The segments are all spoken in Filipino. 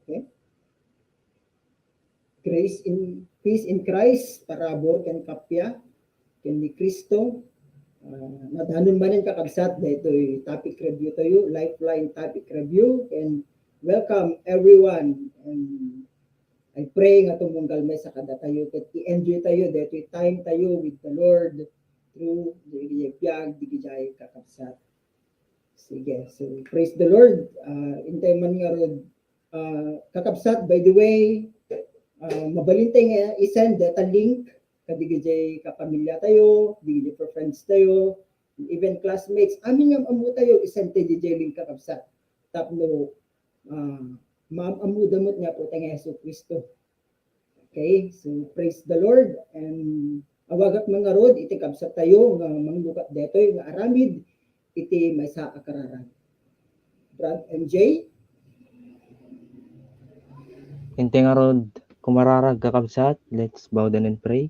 Okay? Peace in Christ, parabor ken kapya, ken ni Kristo, nadanon manin kakabsat, daytoy topic review tayo, lifeline topic review, and welcome everyone. And I pray nga tumunggal may sa kada tayo, ket i-enjoy tayo, daytoy time tayo with the Lord through the biyag, digijay kakabsat. Sige, so praise the Lord. Intay man nga rod, kakabsat, by the way, mabalintay nga isend data link kadigijay kapamilya tayo, digijay for friends tayo, even classmates. Amin nga amu tayo isend tayo DJ link kakabsat. Tapno maamu damot nga po tayo Yesu Kristo. Okay, so praise the Lord, and awagat mga rod iti kabsat tayo nga manglukat detoy nga aramid iti may sa akararan. Brad MJ. Inte nga rod kumararag kakabsat, let's bow down and pray.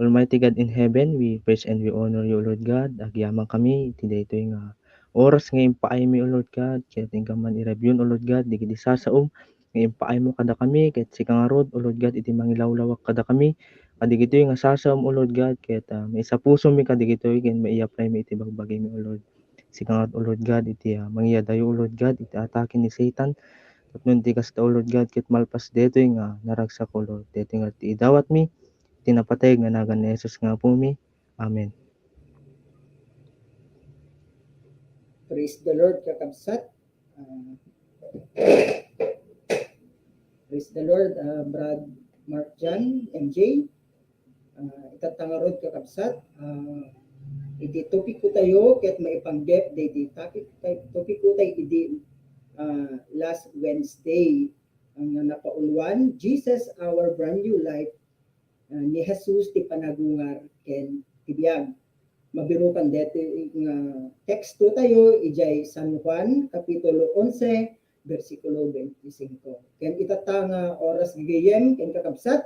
Almighty God in heaven, we praise and we honor you, Lord God. Agyaman kami, iti daytoy nga oras nga impaay mi, O Lord God. Kaya tingka man i-review, O Lord God, di kiti sasaom, nga impaay mo kada kami, kaya sika nga rod, O Lord God, iti mangilawlawak kada kami. Kadigitoy nga sasaom, O Lord God, kaya may sa puso mi kadigitoy, kaya mai-apply mi iti bagbagay mi, O Lord. Sika nga, O Lord God, iti mangiyadayo, O Lord God, iti atake ni Satan. Tapnon ti kasta, O Lord God, kit malpas detoy nga naragsak, O Lord. Detoy nga ti idawat mi, tinapatay nga nagan ni Jesus nga po mi. Amen. Praise the Lord kakabsat. Praise the Lord, Brad Mark Jan, MJ. Itatangarod kakabsat. Iti topic ko tayo, ket maipanggep, iti topic ko tayo, iti last Wednesday, ang napauluan, Jesus, our brand new life, ni Jesus ti panagungar ken tibiyag. Mabirukan dito nga teksto tayo, ijay San Juan, Kapitulo 11, versikulo 25. Ken itatanga oras gigayem, ken kakabsat,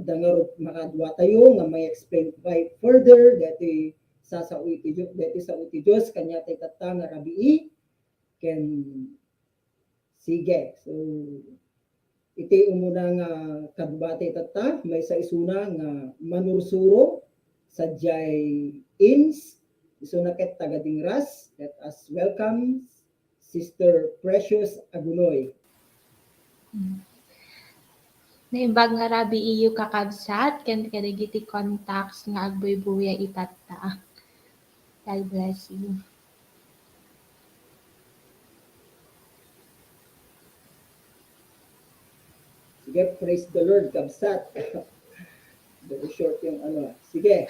dangarot makadwa tayo, nga may explain by further, dito sa uti Diyos, kanya tayo itatanga rabii, ken sige. So, iti umuna nga kadbate tata, may sa isuna nga manursuro, sadyay ins, isuna ket tagadingras, let us welcome Sister Precious Agunoy. Naimbag nga rabi iyo kakabsat, ken kadigiti contacts nga agbuy-buya itata. God bless you. Sige, praise the Lord, kabsat. Very short yung ano. Sige,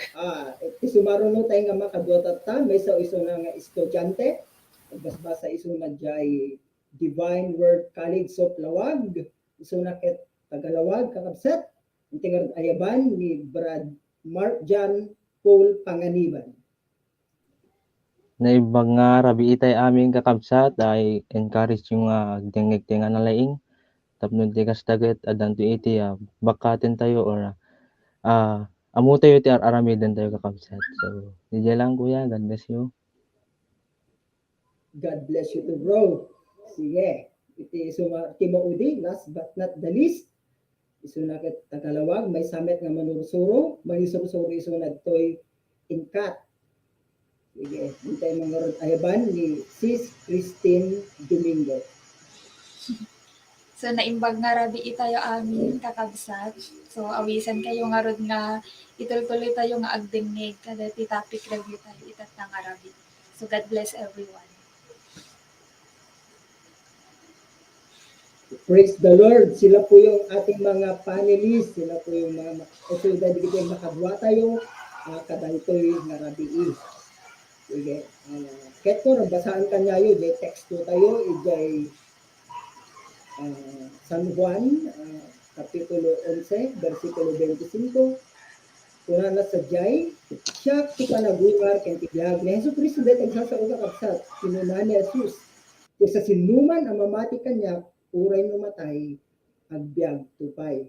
isumaruno tayo nga makadwatata, may sa iso na nga estudyante, nagbasbasa iso na jay Divine Word College of Lawag, iso na ket Tagalawag, kakabsat, ang tingar ayaban ni Brad Mark Jan Paul Panganiban. Naibag nga rabi itay amin kakabsat, ay encourage yung dengeg tinga na laing. Tapnon ti kastaget, adanto iti bakatin tayo or amo tayo ti aramiden tayo kakabsat. So, diyan lang kuya, God bless you. God bless you to bro. Sige. Iti suma timaudi, last but not the least. Isu na ket tagalawag, may samet nga manurusuro, may surusuro isu na toy inkat. Sige, hintay mga rod ayaban ni Sis Christine Domingo. So naimbag nga rabi itayo amin kakabsat. So awisan kayo nga rod nga ituloy tayo nga agdingnig kada ti topic review tayo itat nga rabi. So God bless everyone. Praise the Lord. Sila po yung ating mga panelists. Sila po yung mga osulda di kita makadwa tayo. Kadalitoy nga rabi. Sige. Keto, basaan kanyayo. Jay text to tayo. Ijay San Juan, Kapitulo 11, versikulo 25. Kuna na sa Jai, siya kita nagungar kaya tibiyag ni Hesus Kristo dahil nagsasauga kapsat, sinunan ni Jesus. Kung sa sinuman ang mamati kanya, uray numatay, agbyag tupay.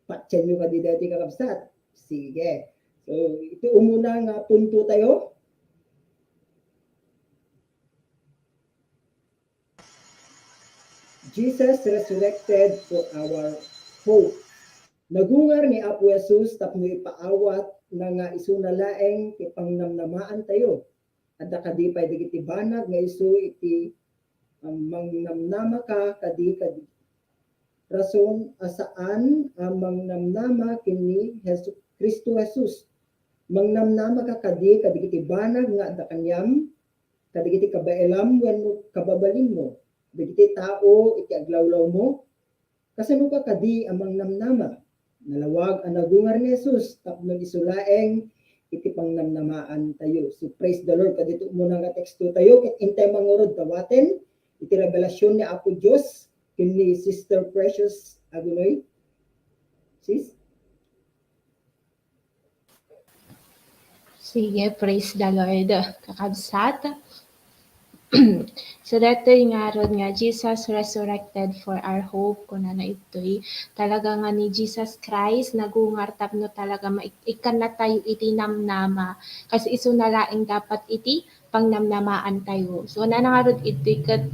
Patyan nyo ka di dati kakapsat. Sige. So, ito umuna nga punto tayo. Jesus resurrected for our hope. Nagungar ni Apo Jesus tapno ipaawat na nga isu na laeng ti pangnamnamaan tayo. Adda kadipay digiti banag nga isu iti mangnamnama ka kadi rason asaan ang mangnamnama kini Kristo Jesus. Mangnamnama ka kadi kadigiti banag nga adda kanyam kadigiti kabaelam wenno kababalin mo. Digiti tao iti aglawlaw mo kasano ka kadi amang namnama. Nalawag ang nagungar ni Jesus tapno isulaeng iti pangnamnamaan tayo. So praise the Lord. Kadito muna nga teksto tayo ket intay mangurod dawaten iti revelasyon ni Apo Dios kini Sister Precious Agunoy. Sis? Sige, praise the Lord. Kakabsat. So datoy nga ron nga Jesus resurrected for our hope kuna na ito'y talaga nga ni Jesus Christ nagungar tapno talaga maikan na tayo iti namnama kasi iso na laing dapat iti pangnamnamaan tayo. So na nga ron ito'y kat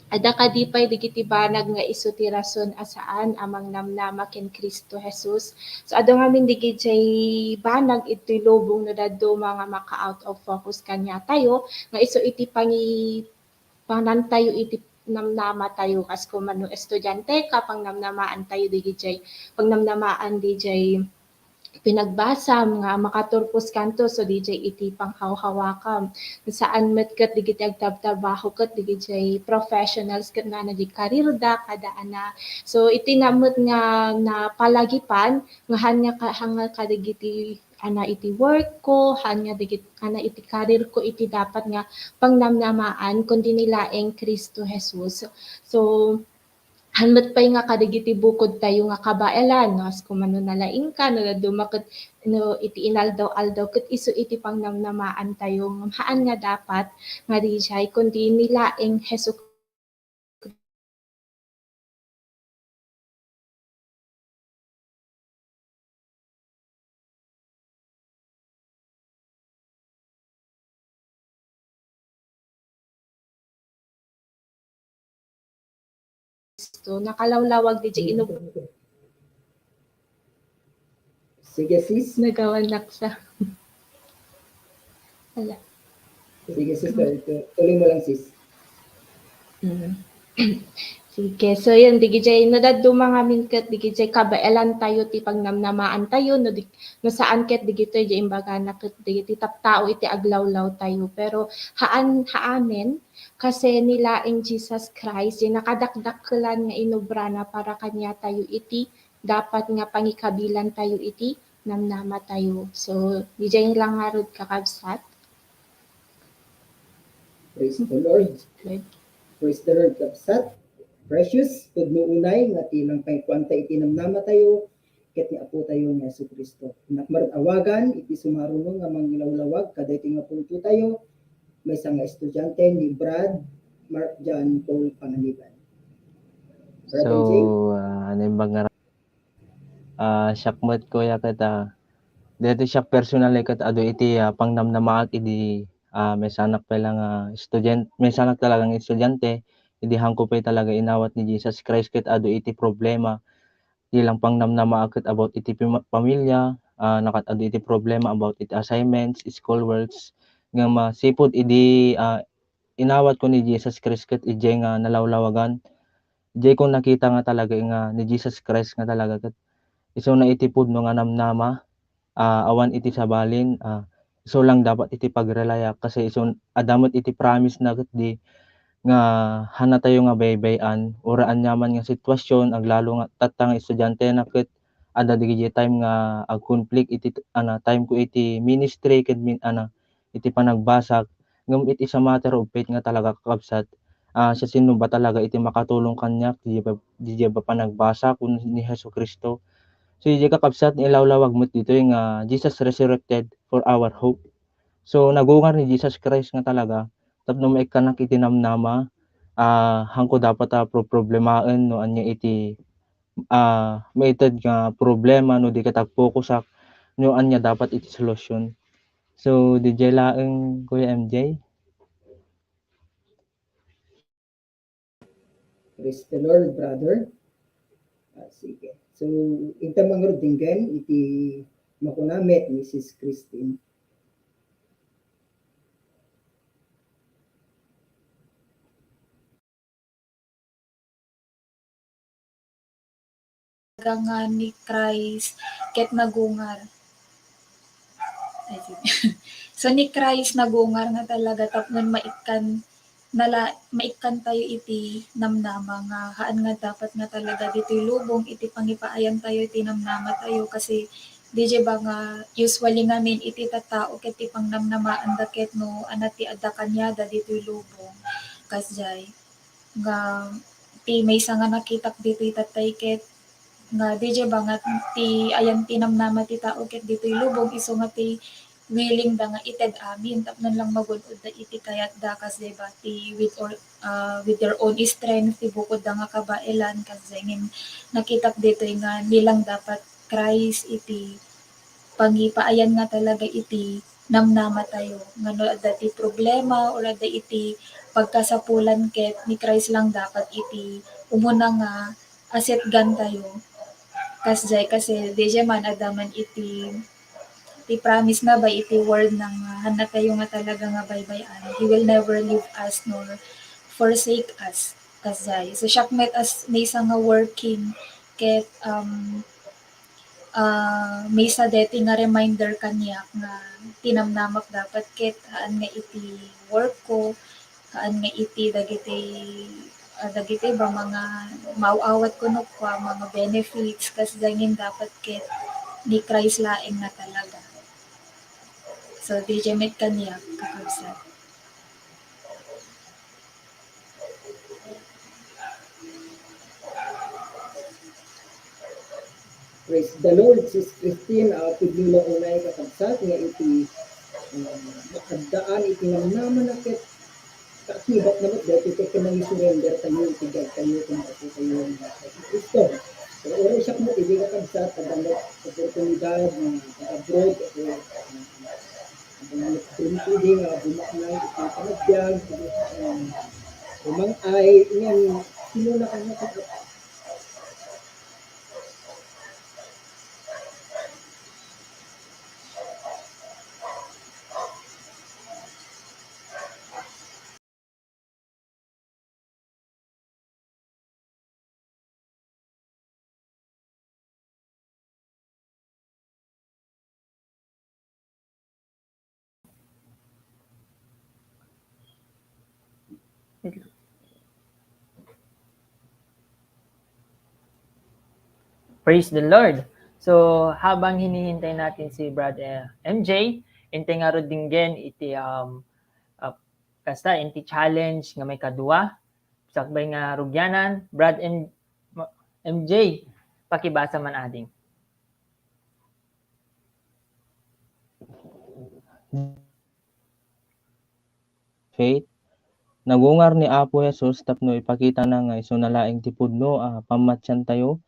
ada kadipay digiti banag nga isu ti rason asaan amang namnama ken Kristo Jesus. So ado nga min digiti banag iti lubong no dadto mga maka out of focus kanya tayo nga isu iti panan tayo iti namnama tayo kas kumano estudyante ka pangnamnamaan tayo digiti pangnamnamaan digiti pinagbasa nga makaturpos kanto so DJ iti panghawhawakam saan met ket digiti agtabtrabaho ket digiti professionals ket na di karirda kada ana so iti namot nga na palagipan nga hanga kadigiti ana iti work ko hanya digit ana iti karir ko iti dapat nga pangnamnamaan kundi nilaeng Kristo Jesus so hanmet pay nga kadigiti bukod tayo nga kabaelan no as kumano nalaing ka no dumaket no iti inaldaw-aldaw ket isu iti pangnamnamaan tayo haan nga dapat nga dijay kundi nilaeng Hesus Kristo nakalawlawag di inub Sige sis. nagawanak sa wala. Sige sis. Tuloy mo lang sis. Sige, so yun, digijay, no dadto mga minkat, digijay, kabaelan tayo, ti pagnamnamaan tayo, no saan ket digitoy, di imbaga na ket digiti taptao, iti aglawlaw tayo, pero haanen, kasi nilaing Jesus Christ, yung nakadakdakkelan nga inobra na para kanya tayo iti, dapat nga pangikabilan tayo iti, namnama tayo. So, dijay lang nga rod kakabsat. Praise the Lord. Praise the Lord kapsat. Precious, pag nuunay, nga tilang pangkwanta itinamnama tayo, ket ni Apo tayo nga Yesu Kristo. Nakmarat awagan, iti sumarunong nga mangilawlawag, kada iti nga punto tayo, may isang estudyante ni Brad Mark John Paul Panganiban. So, ano yung mga syakmat ko ya kata dito siya personal kat ado iti pangnamnamaak iti may sanak talagang estudyante, idi hangkupay talaga inawat ni Jesus Christ ket adu iti problema, di lang pangnamnama ket about iti pamilya, nakat adu iti problema about iti assignments, school works, nga masipud idi inawat ko ni Jesus Christ ket ijay nga nalawlawagan. Ijay ko nakita nga talaga nga ni Jesus Christ nga talaga ket isu na iti pudno nga namnama, awan iti sabalin, isu lang dapat iti pagrelaya kasi isu adamot iti promise na ket di nga hana tayo nga baybay-an uraan nyaman nga sitwasyon aglalo nga tatta nga estudyante na ket adda digiti time nga ag-conflict iti time ko iti ministry ket iti panagbasag ngem iti sa matter of faith nga talaga kakabsat, siya sino ba talaga iti makatulong kaniak di ba panagbasa kun ni Jesucristo. So iti kakabsat ilawlawag met ditoy nga Jesus resurrected for our hope. So nagungar ni Jesus Christ nga talaga tapno maikkanak iti namnama, hangko dapat problemaen no anya iti maited nga problema no di katagpokusak no anya dapat iti solusyon. So DJ laeng Kuya MJ. Praise the Lord, brother. Sige. So, ita mangrod dinggan iti makuname Mrs. Christine. Nga ni Christ ket nagungar. Ay, sige. So ni Christ nagungar nga talaga tapnon maikkan tayo iti namnama nga haan nga dapat nga talaga ditoy lubong iti pangipaayan tayo iti namnama tayo kasi DJ ba nga usually ngamin iti tattao ket ti pangnamnamaan da ket no anati adda kanyada ditoy lubong kasjay nga ti maysa nga nakitak ditoy tatay ket nga DJ ba nga ti ayan ti namnama ti tao ket ditoy lubong isu nga ti willing da nga ited amin tapnon lang magun-od da iti kayat da kasi ba ti with their own strength ti bukod da nga kabailan kasi ngin nakitak ditoy nga nilang dapat Christ iti pangipaayan nga talaga iti namnama tayo nga no adda ti problema o adda iti pagkasapulan ket ni Christ lang dapat iti umuna nga asetgan tayo kasjay kasi DJ man adaman iti promise nga ba iti word ng hana tayo nga talaga nga baybayan. He will never leave us nor forsake us kasjay. So siakmet as may isa nga working ket may sa deti nga reminder kaniya nga tinamnamak dapat ket haan nga iti work ko, haan nga iti dagiti ba mga mauawat ko no kwa mga benefits kas dangin dapat ket ni Christ laeng na talaga. So DJ met kaniya kakabsat. Praise the Lord, Sis Christine, pigmula unay kakabsat nga iti makadaan iti namnaman na ket kaakibat naman dahil iti kanang surrender tayo iti gag tayo kung ako tayo ng Kristo. So oras siya mo iti kakabsat pagdamot oportunidad ng abroad o pwede nga bumaknay iti panagbiag umangay yan sinuna ka na Praise the Lord. So habang hinihintay natin si Brother MJ, intay nga ro dinggen iti kasta inti challenge nga may kadua sakbay nga rugyanan Brad MJ pakibasa man ading. Faith nagungar ni Apo Jesus tapno ipakita na nga isu na laeng ti pudno pamatyan tayo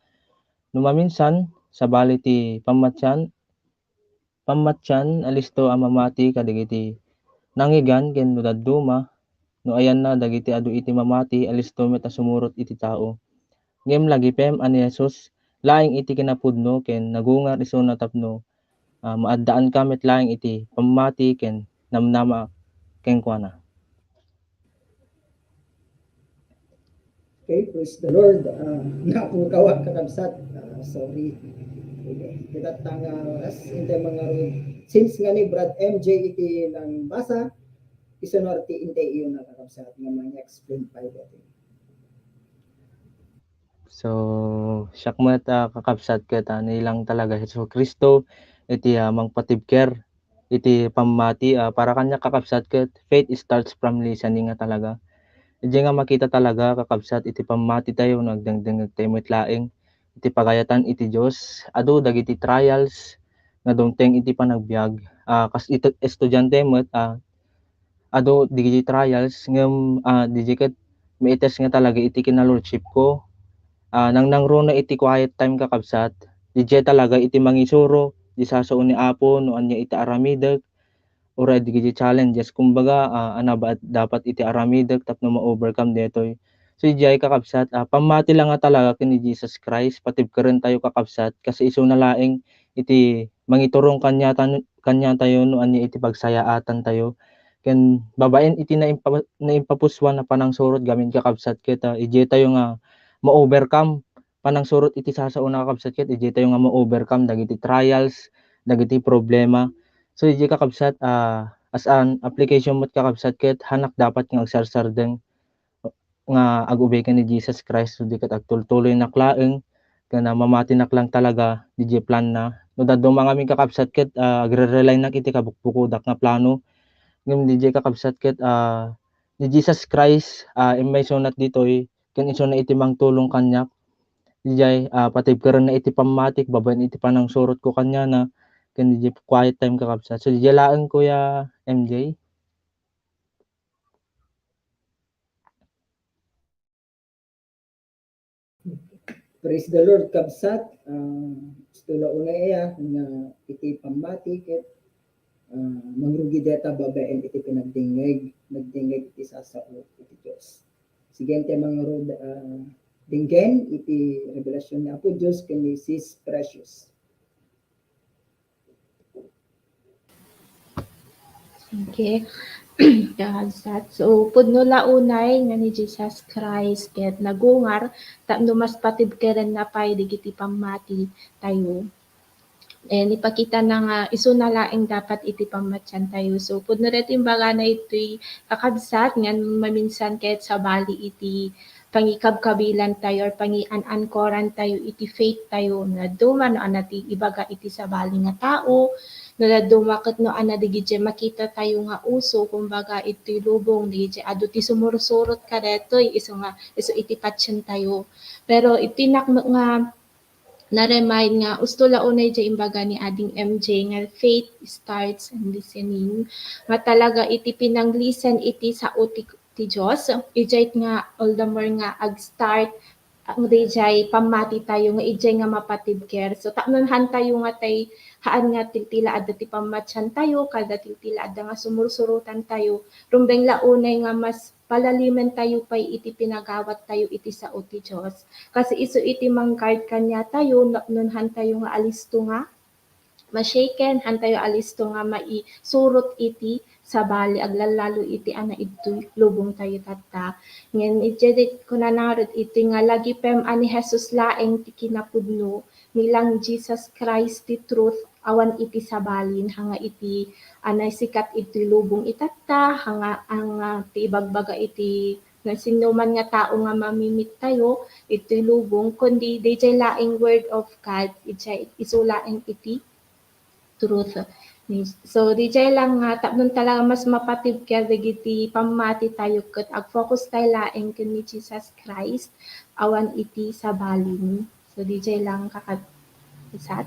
no maminsan sabali ti pamatyan alisto mamati kadagiti nangigan ken no dadduma no ayan na dagiti adu iti mamati alisto met a sumurot iti tao. Ngem lagi pem ani Jesus laing iti kinapudno ken nagungar iso na tapno maaddaan ka met laing iti pamati ken namnama ken kuana. Okay, praise the Lord. Napukawa kakabsat. Sorry. Okay. Kita tanga as inte mga rod. Since nga ni Brad MJ iti lang basa, isonorti inte iyo na kakabsat nga mga explain pa ito. So siak met kakabsat ket nilang talaga Hesus Kristo iti mangpatibker iti pamati para kanya kakabsat ket faith starts from listening nga talaga. Iti nga makita talaga kakabsat iti pamati tayo nagdengdeng tayo met laeng iti pagayatan iti Dios adu dagiti trials nga dumteng iti panagbiag kas iti estudyante met adu digiti trials ngem DJ ket maites nga talaga iti kinalordship ko nang nangruna iti quiet time kakabsat DJ talaga iti mangisuro di sasao ni Apo no anya iti aramidek ura digiti challenges kumbaga ana ba dapat iti aramidek tapno ma-overcome detoy. So DJ kakabsat pamati lang nga talaga ken ni Jesus Christ patibkeren tayo kakabsat kasi isu na laeng iti mangiturong kanya tayo no anya iti pagsayaatan tayo ken babaen iti naimpapuswan na panangsurot gamin kakabsat ket ije tayo nga ma-overcome panangsurot iti sasao na kakabsat ket ije tayo nga ma-overcome dagiti trials dagiti problema. So ije kakabsat as an application mo't kakabsat ket hanak dapat nga agsarsardeng nga ag-obey ni Jesus Christ so di ket agtultuloy na klaeng ken mamati nak lang talaga DJ plan na no dadto mga mi kakabsat ket agre-rely nak iti kabukbukodak nga plano ngem DJ kakabsat ket ni Jesus Christ may sunat ditoy ken isu na iti mangtulong kanyak DJ patibkeren na iti pammatik babaen iti panangsurot ko kanya na ken DJ quiet time kakabsat. So DJ laeng Kuya MJ. Praise the Lord kabsat. Stula una iya nga iti pamati ket mangrugi deta babaen iti pinagdingeg iti sasao iti Dios. Sigente mga rod dinggen iti revelasyon ni Apo Dios ken ni Sis Precious. Okay. Kakabsat. So, pudno launay nga ni Jesus Christ ket nagungar tapno mas patibkeren na pay digiti pamati tayo. Ipakita na nga isu na laeng dapat iti pamatyan tayo. So, pudno ret imbaga na ito'y kakabsat nga maminsan ket sa bali iti pangikabkabilan tayo or pangian-ankoran tayo iti faith tayo na duman no anati ibaga iti sa bali nga tao no dumaket no ana digiti makita tayo nga uso kumbaga iti lubong digiti adu ti sumursurot ka detoy isu iti patyen tayo. Pero iti nga na-remind nga usto launay di imbaga ni ading MJ nga faith starts in listening nga talaga iti pinanglisen iti sao ti Dios ijay nga all the more nga ag-start ang dijay pamati tayo nga ijay nga mapatibker. So tapnonhan tayo nga tay haan nga tila adda ti pamatyan tayo kada tila adda nga sumursurutan tayo rumbeng launay nga mas palalimen tayo pay iti pinagawat tayo iti sao ti Dios kasi isu iti mangguard kanya tayo nunhan tayo nga alisto nga ma-shaken han tayo alisto nga maisurot iti sa bali aglalalo iti ana iti lubong tayo tata ngem iti kunanarod iti nga lagi pem ani Jesus laeng ti kinapudno nilang Jesus Christ ti truth awan iti sabalin hanga iti anay sikat iti lubong itata hanga ang ti ibagbaga iti nga sino man nga tao nga mamimit tayo iti lubong kundi dijay laeng word of God ijay isu laeng iti truth. So DJ lang nga tapnon talaga mas mapatibker digiti pamati tayo ket ag-focus tayo laeng ken ni Jesus Christ awan iti sabalin. So DJ lang kakabsat.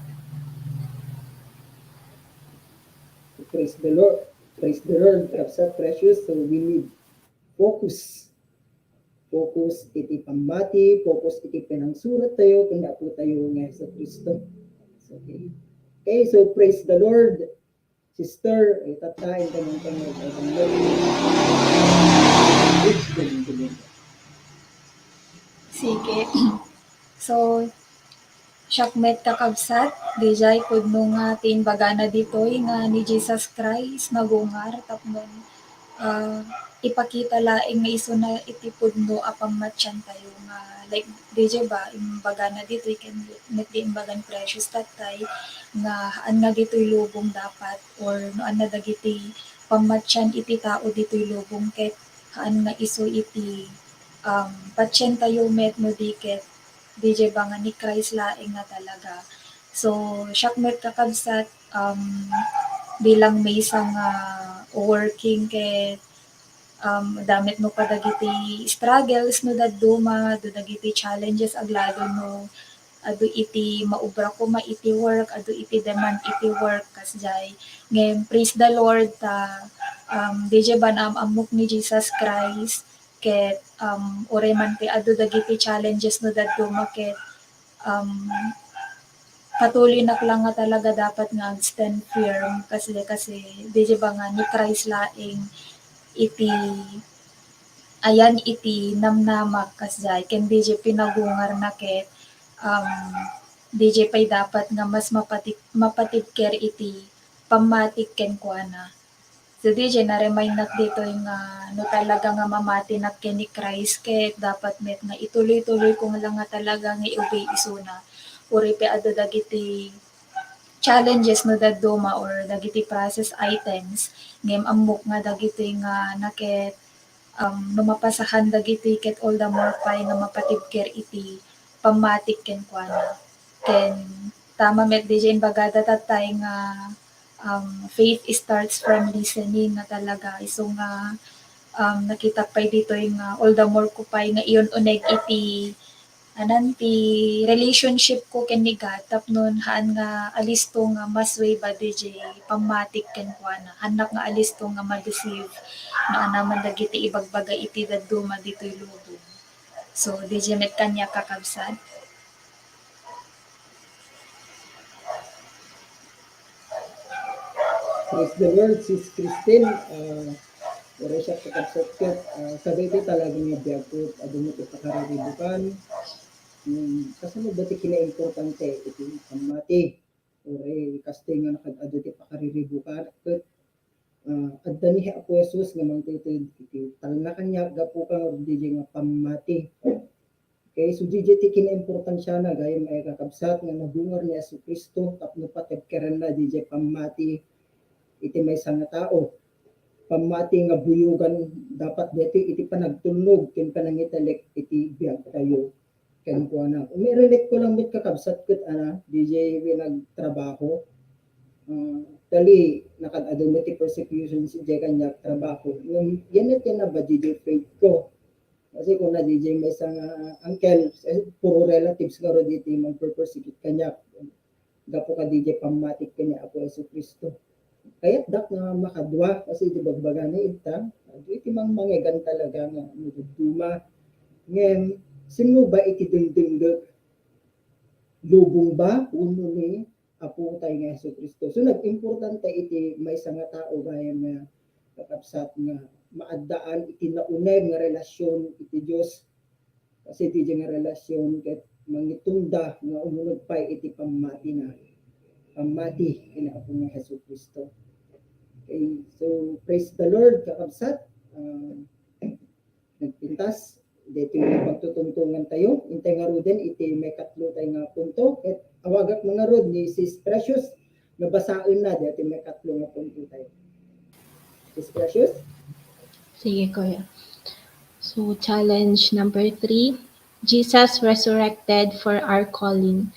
Praise the Lord. Praise the Lord, kabsat Precious. So we need focus. Focus iti pamati, focus iti pinangsurat tayo kung po tayo nga sa Kristo. So, okay, so praise the Lord. sister, itatain ka ng pangalaman. Sige. So, Syakmet kakabsat, dijay pudno nga tinbagana ditoy nga ni Jesus Christ nagungar tapnon ipakita laing nga iso na iti pudno apang matyan tayo nga like dijay ba imbagana ditoy ken net di imbagan precious tatay nga haan nga ditoy lubong dapat or noan na dagiti pamatyan iti tao ditoy lubong ket haan nga iso iti patyen tayo met no diket DJ ba nga ni Christ laing nga talaga. So, syakmet kakabsat bilang may isang working ket damit mo pa dagiti struggles no dadduma, do dagiti challenges aglado no adu iti maubra ko iti work, adu iti demand iti work kasjay. Ngem praise the Lord ta DJ ban amok ni Jesus Christ ket ore man ti adu dagiti challenges no dadduma ket patuloy na lang nga talaga dapat nga stand firm kasi DJ ba nga ni Christ laing iti ayan iti namnamak kasjay ken DJ pinagungar na ket DJ pay dapat nga mas mapatidker iti pamatik ken kuana. So DJ na-remind nak dito nga no talaga nga mamati nak ken ni Christ ket dapat met nga ituloy-tuloy ko lang nga talaga nga i-obey isuna. Uri pe adu dagiti challenges no dadduma or dagiti process items ngem amok nga dagiti nga naket no mapasahan dagiti ket all the more pay nga mapatibker iti pamatik ken kuana. Ken tama met DJ bagada tatay nga faith starts from listening na talaga iso nga nakita pay dito nga all the more ko pay nga iyon uneg iti ti relationship ko ken ni God tapnon haan nga alisto nga mas way ba DJ pamatik ken kuana hanak nga alisto nga ma-deceive na naman dagiti ibagbaga iti dadduma ditoy lubong. So DJ met kanya kakabsat. Praise the Lord, sis Christine. Wala siya kakabsat sabi ito talaga nga biyakot, adunot ito kararibukan. Kasunod dati kina-importante ito pamati. Ore kaste nga nakad-ado ti pakariribukan. Ket adda ni Apo Jesus nga mangtitid iti talnakan niya gapu kang DJ nga pamati. Okay, so DJ ti kina-importansya na gayem ay kakabsat nga nabungar ni Yesu Kristo tapno patebkeren na DJ pamati iti may nga tao. Pamati nga buyugan dapat dito iti panagtulog ken panangitalek iti biyag tayo ken kuana. Umirelate ko lang mit kakabsat ket DJ nagtrabaho. Dali nakad-ado mo ti persecution si DJ kanya trabaho. Yan na ba DJ faith ko? Kasi kung na DJ may isang uncle, puro relatives nga ro dito mag-persecute kanya. Gapo ka DJ pamatik kanya Apo Yesu Kristo. Kaya dak nga makadwa kasi di bagbaga ni ita, iti mang mangigan talaga nga nuduma. Ngem sino ba iti dingdingdek? Lubong ba uno ni Apo tayo nga Yesu Kristo. So nag-importante iti may nga tao gaya nga kakabsat nga maaddaan iti nauneg nga relasyon iti Dios kasi iti nga relasyon ket mangitunda nga umunod pay iti pamati na pamati ina Apo nga Yesu Kristo. Okay, so praise the Lord kakabsat. Nagpintas dito yung pagtutungtungan tayo. Intay nga rod din iti may katlo tayo nga punto ket awagak mga rod ni Sis Precious nabasaon na dito may katlo nga punto tayo. Sis Precious? Sige, Kuya. So, challenge number 3. Jesus resurrected for our calling.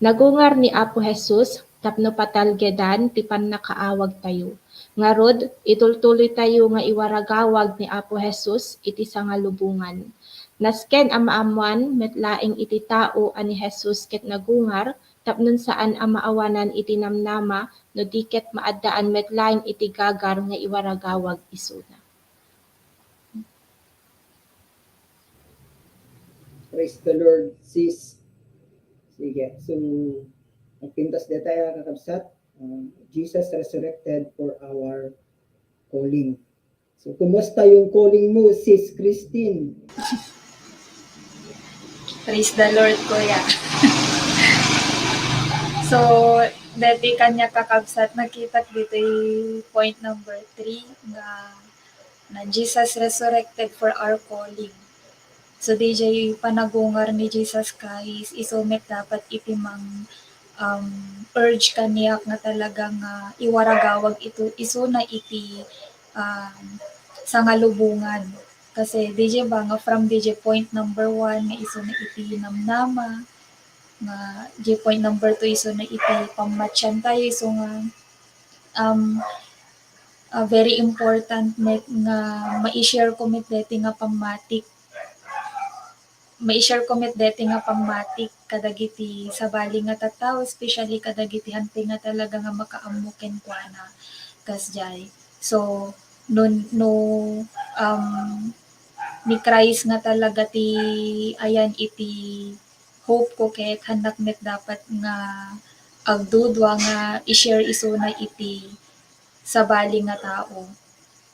Nagungar ni Apo Jesus, tapno patalgedan, tipan nakaawag tayo. Ngarod, itultuloy tayo nga iwaragawag ni Apo Jesus, iti sa nga lubungan. Nasken amaamuan, metlaing iti tao ani Jesus ket nagungar, tapnon saan amaawanan iti namnama, no diket maaddaan metlaing iti gagar nga iwaragawag isuna. Praise the Lord, sis. Sige, so nagpintas dito tayo kakabsat. Jesus resurrected for our calling. So, kumusta yung calling mo, Sis Christine? Praise the Lord, Kuya. So, dati kanya kakabsat, nakita dito yung point number 3 na Jesus resurrected for our calling. So, DJ panagungar ni Jesus Christ, isumit dapat itimang urge kaniyak nga talagang iwaragawag ito, iso na iti sa ngalubungan. Kasi DJ ba nga from DJ point number 1 nga iso na iti namnama, nga DJ point number 2 iso na iti pamatyan tayo, iso nga very important met nga ma-share ko met deti nga pamatik, ma-share ko met deti nga pamatik kadagiti sabali nga tattao, especially kadagiti hante nga talaga nga makaamuken ko na kasjay. So no ni Christ nga talaga ti ayan iti hope ko ket handak met dapat nga agdudwa nga i-share iso na iti sabali nga tao.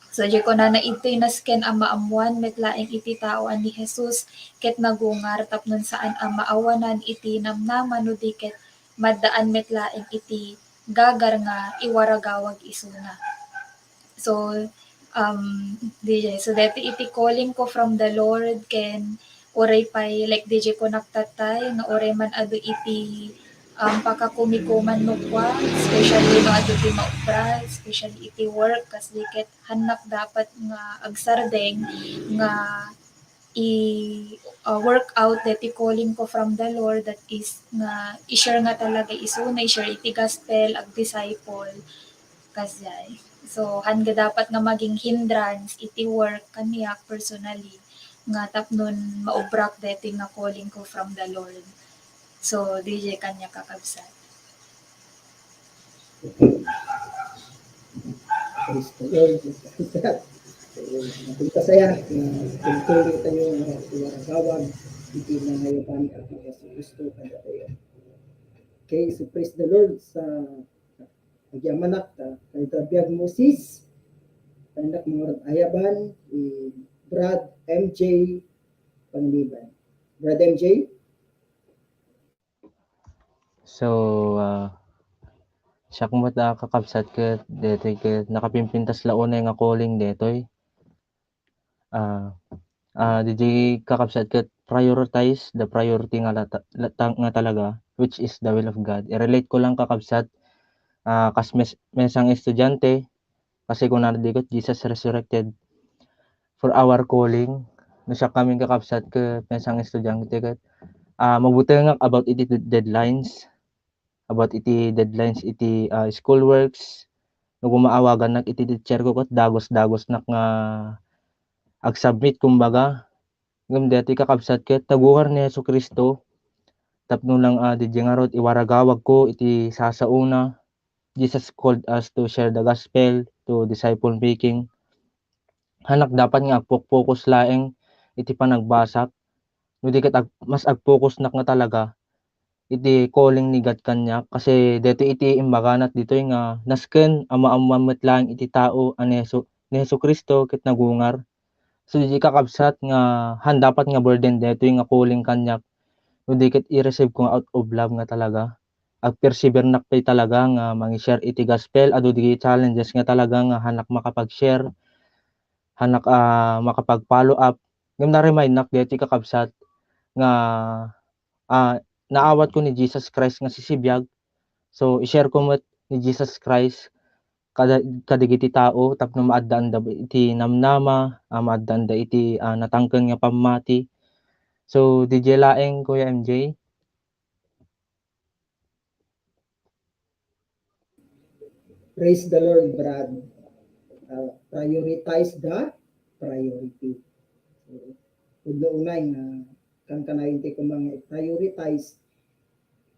So, di ko na ito'y nasken ang maamuan met laeng iti tao ni Jesus ket nagungar tapnon saan ang maawanan iti namnaman no di ket maddaan met laeng iti gagar nga iwaragawag isuna. So, DJ, so dati iti calling ko from the Lord ken oray pay like DJ ko naktatay nga oray man ado iti pakakumikuman no kwa, especially no ado ti maupra, especially iti work kas diket hanak dapat nga agsardeng nga work out dati calling ko from the Lord, that is nga i-share nga talaga iso na i-share iti gospel ag disciple kasjay. So hanga dapat nga maging hindrance iti work kaniya personally nga tapnon maubrak dati nga calling ko from the Lord. So DJ kanya kakabsat. Praise the Lord. Napunta saya, tuloy tayo iwaragawag, iti na ngayon kami at ng Yesu Cristo kada tayo. Okay, so praise the Lord sa nagyamanak kay Trabiag Moses, anak mga ayaban, Brad MJ Pangliban. Brad MJ? So, siya kung kakabsat ka, detoy ka, nakapimpintas launay nga calling detoy. DJ kakabsat ka, prioritize the priority nga, nga talaga, which is the will of God. I-relate ko lang kakabsat, kas mesang estudyante, kasi kung naradikot, Jesus resurrected for our calling. No siya kaming kakabsat ka, mesang estudyante ka, mabuti nga about iti deadlines, iti school works, no gumaawagan nak iti teacher ko kat dagos nak nga ag-submit kumbaga. Ngem deti kakabsat ket taguar ni Hesus Kristo tapno lang DJ nga rod iwaragawag ko iti sasauna. Jesus called us to share the gospel, to disciple making. Hanak dapat nga agfocus laeng iti panagbasak. No di ket mas ag-focus nak nga talaga iti calling ni God kanya, kasi dito iti imbaganat dito nga nasken amamet lang iti tao ni Hesus Kristo ket nagungar. So di kakabsat nga dapat nga burden dito nga calling kanya, no di ket i-receive ko out of love nga talaga. Ag persevere nak pay talaga nga mangi-share iti gospel, adu di challenges nga talaga nga hanak makapag-share, hanak makapag-follow up. Ngem na-remind nak dito kakabsat nga naawat ko ni Jesus Christ nga sisibiyag. So i-share ko met ni Jesus Christ kadigiti tao tapno maaddaan da iti namnama, maaddaan da iti natangken nga pamati. So DJ laeng Kuya MJ. Praise the Lord, Brad. Prioritize the priority. So, unay nga kang kanayon ti ko mga prioritize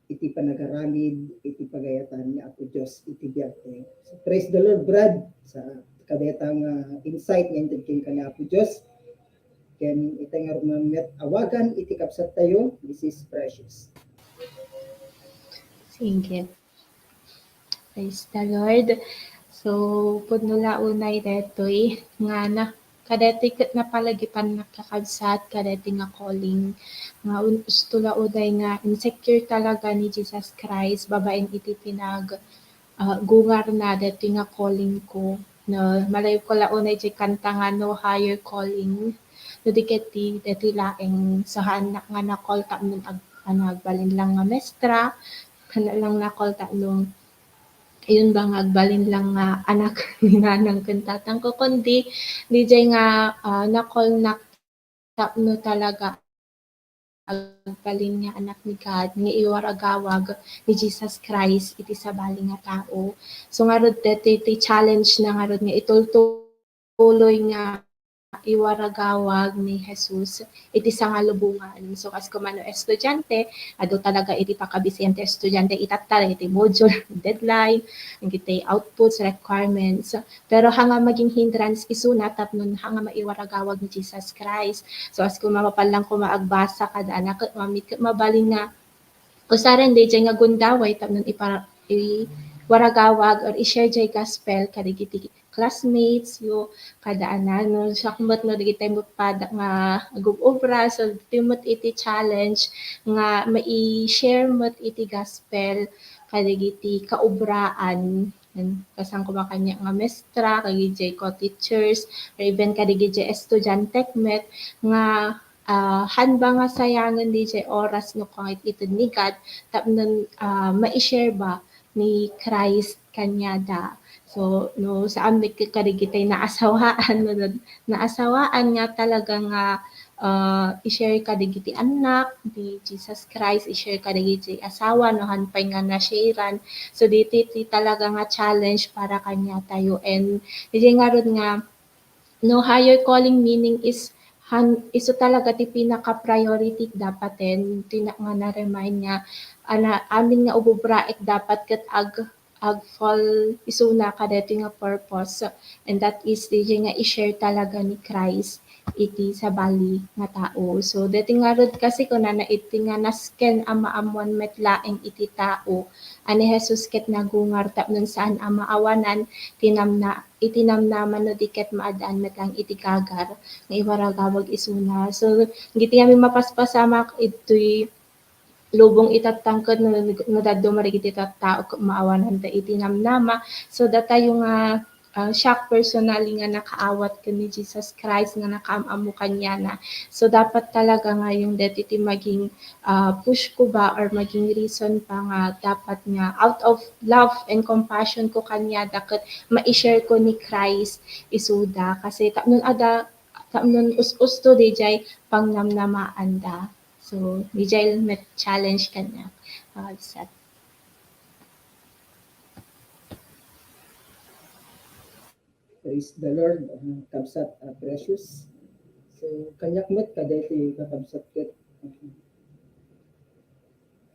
iti panagaramid, iti pagayatan ni Apo Diyos, iti biyag tayo. So, praise the Lord, Brad, sa kadetang insight nga intinkin ka ni Apo Diyos. Ken itay nga met awagan, iti kapsat tayo, this is precious. Thank you. Praise the Lord. So, pudno launay detoy nga na kadeti ket napalagipan nakakabsat kadeti nga calling nga gusto lauday nga insecure talaga ni Jesus Christ babaen iti pinag gungar na deti nga calling ko no malayo ko launay jay kanta nga no higher calling no diketi deti laeng sahan na nga na call ta nun agbalin lang nga mestra kana lang na call ta nung ayun ba nga agbalin lang nga anak ni nanang kantatang ko kundi DJ nga na-call na tapno talaga agbalin nga anak ni God nga iwaragawag ni Jesus Christ iti sabali nga tao. So nga rod iti challenge na nga rod nga itultuloy nga iwaragawag ni Jesus iti sangalubungan. So as kumano estudyante, ado talaga iti pakabisente estudyante itatal iti module, deadline, iti outputs, requirements. Pero hanga maging hindrance isuna tapnon hanga maiwaragawag ni Jesus Christ. So as kumapapalang kumaagbasa kada anak mabalin nga usaran day nga gundaway tapnon waragawag or i-share jay gospel kadigiti classmates yo kada no sakmat no digitay mo pada nga gubobra so timot iti challenge nga mai-share mo iti gospel kadigiti kaubraan kasang kumakanya nga mestra kagijay ko teachers or even kadigijay estudyante met nga hanba nga sayangan DJ oras no kahit ito ni God tapnon ma-share ba ni Christ kanyada. So no sa amin karigitay naasawaan no naasawaan nga talaga nga i-share kadigiti anak ni Jesus Christ i-share kadigiti asawa no hanpay nga na-sharean. So dito talaga nga challenge para kanya tayo and hindi nga ron nga no higher calling meaning is iso talaga ti pinaka-priority dapaten tina nga na-remind nga amin nga ububraek dapat ket ag fall isuna kadeti nga purpose and that is di nga i-share talaga ni Christ iti sabali nga tao. So deti nga rod kasi kun na iti nga nasken amaamuan met laeng iti tao ani Jesus ket nagungar tapnon saan amaawanan itinamnaman no diket maadaan met lang iti kagar nga iwaragawag isuna. So giti kami mapaspasamak ito'y lubong itatangkad no daddo marigiti tao maawanan ta itinamnama so datayo nga shock personally nga nakaawat ka ni Jesus Christ nga nakaamamu kanya na. So dapat talaga nga yung iti maging push ko ba or maging reason pa nga dapat nga out of love and compassion ko kanya dapat ma-share ko ni Christ isuda kasi tapnon us to DJ pangnamnamaan da. So DJ met challenge kanya. Set. Praise the Lord, kabsat precious. So kanyak met kadeti kakabsat ket.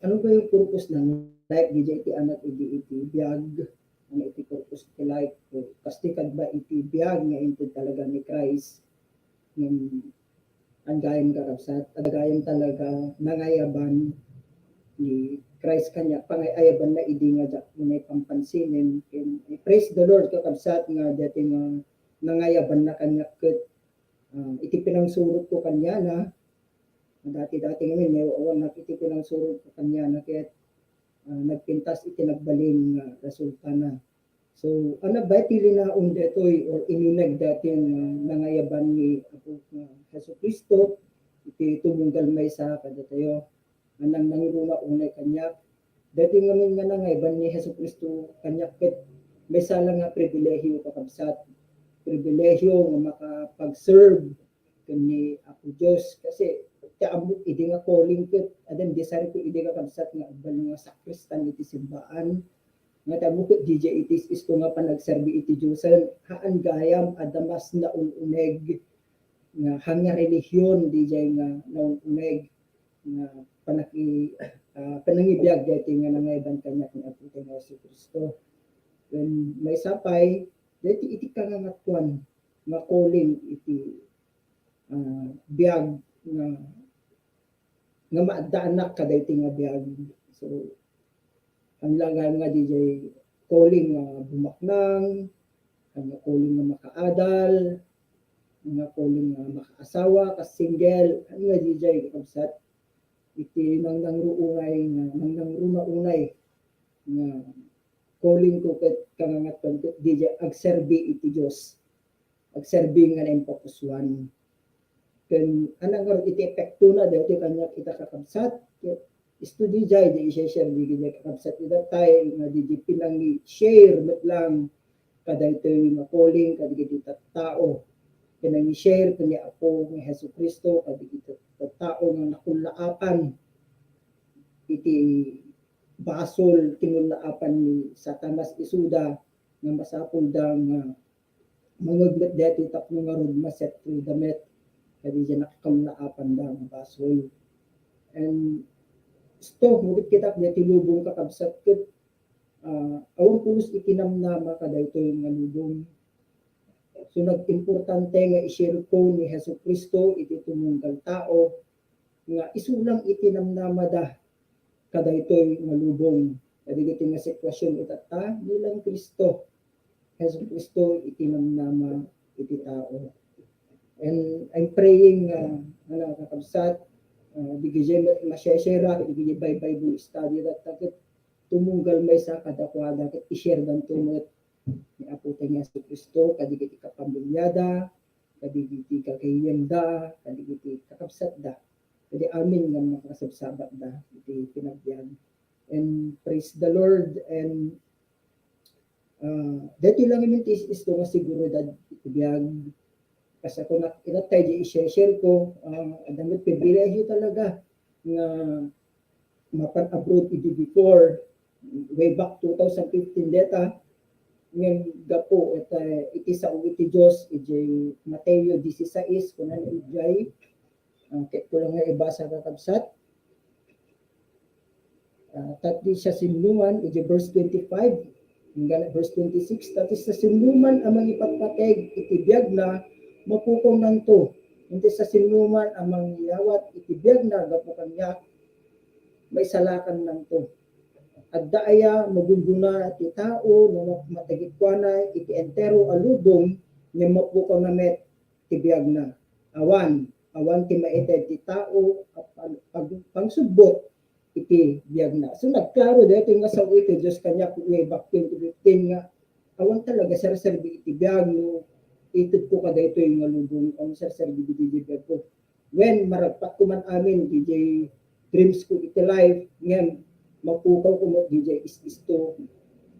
Ano ba yung purpose ng life DJ iti anak iti biyag ang iti purpose iti life ko kastikad ba iti biyag nga into talaga ni Christ ng ang gayam kakabsat at gayam talaga nangayaban ni Christ kanya pangayaban na idi nga may pampansinin ken praise the Lord kakabsat nga dati nga nangayaban na kanya ket iti pinangsurot ko kanya na dati ngayon may uwan na iti pinangsurot ko kanya na ket nagpintas iti nagbalin nga resulta na. So ano ba iti linaon detoy or ininag dati nangayaban ni Apo Hesus Kristo iti tumunggal may sa kadatayo anang nangiruma unay kanya dati ngayon nga nangayaban ni Hesus Kristo kanya ket may sala nga pribilehiyo kakabsat pribilehiyo nga makapag-serve kani Apo Diyos kasi kaamot idi nga calling ket adem desire ko idi nga kabsat nga agbal nga sakristan iti simbaan nga tamo ko DJ itis is ko nga panagserbi iti Diyosen haan gayam adamas na uneg nga hanga relihiyon DJ nga nauneg nga panangibiyag dati nga nangayban kanya ni Apo nga Hesus Kristo when may sapay dati iti kangangatuan nga calling iti biyag nga maadaanak kadayti nga biyag. So ang langan nga DJ calling nga bumaknang, nga calling nga makaadal, nga calling nga makaasawa, ka single, ano nga DJ kakabsat, iti nang nangruunay nga nang unay nga calling ko ket kangangaton ket DJ agserbi iti Dios, agserbi nga na impokuswan. Ken anang nga iti epekto na dahil kanya kita kakabsat, isto DJ di i-share di DJ kakabsat ida tay nga DJ pinangi share met lang kada ito nga calling kada iti tao pinangi share kanya ako nga Hesus Kristo kada iti tao nga nakulaapan iti basol kinulaapan ni Satanas isuda nga masapul da nga mangagmet deti tapno nga rod maset damet kadi dyan nakakamlaapan da nga basol. And sto mugit kita deti lubong kakabsat ket awang pulos ikinamnama kada ito nga lubong. So nag-importante nga i-share ko ni Hesus Kristo iti tumunggal tao nga isulang itinamnama da kada ito'y malubong. Kadi iti nga sitwasyon itata nilang Kristo. Hesus Kristo itinamnama iti tao. And I'm praying nga kakabsat, digijay masyashera, digijay Bible study that takit tumunggal may sa kadakwada, kat i-share dan tumot ni Apo tayo Hesus Kristo, kadi iti kapamilyada, kadi iti kakayenda, kadi iti kakabsat da. Kadi amin nga makasabsabat da iti pinagbiyan. And praise the Lord. And dati lang yung isto nga seguridad iti biyag. Kasi ako itatay di i-share ko, damit pribilehyo talaga nga mapan-abroad iti before, way back 2015 data, ngayon gapo, iti sa iti Diyos, iti Mateo 16, kunan ijay, kaya ko lang nga ibasa kakabsat. Tati siya sinuman, iti verse 25, hingga verse 26, tati sa sinuman amang ipatpateg, iti biyag na, mapukong nanto. Hindi sa sinuman amang iyawat, iti biyag na, gapo kanya, may salakan nanto. At daaya, magunduna iti tao, no matagikwana, iti entero alubong, niya mapukong namet, iti biyag na. Awan ti maited ti tao, pangsubot, iti biyag na. So nagklaro dito nga sa iti Diyos kanya, way back 2015 nga, awan talaga sarserbi iti biyag, no, itid ko kada ito yung alubong, ang sarserbi iti biyag ko. When maragpat ko man amin, DJ dreams ko iti life, ngayon, mapukaw ko mo DJ is isto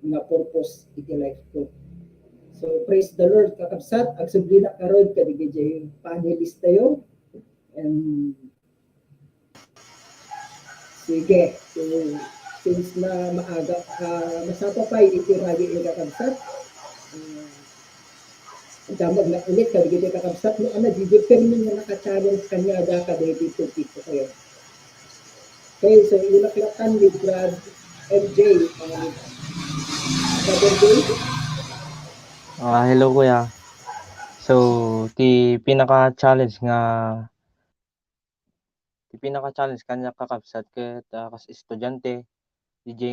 nga purpose iti life ko. So praise the Lord kakabsat, agsubli na karod kadi DJ panelist tayo. And sige, so since na maaga masapapay iti ragi iti kakabsat, damag na ulit kadi DJ kakabsat no ana DJ permin nga naka-challenge kanya da kada iti topic ko kayo. Okay, so ilaklatan with Brad MJ. Brother Jay? Hello kuya. So, ti pinaka-challenge kanya kakabsat ket kas estudyante, DJ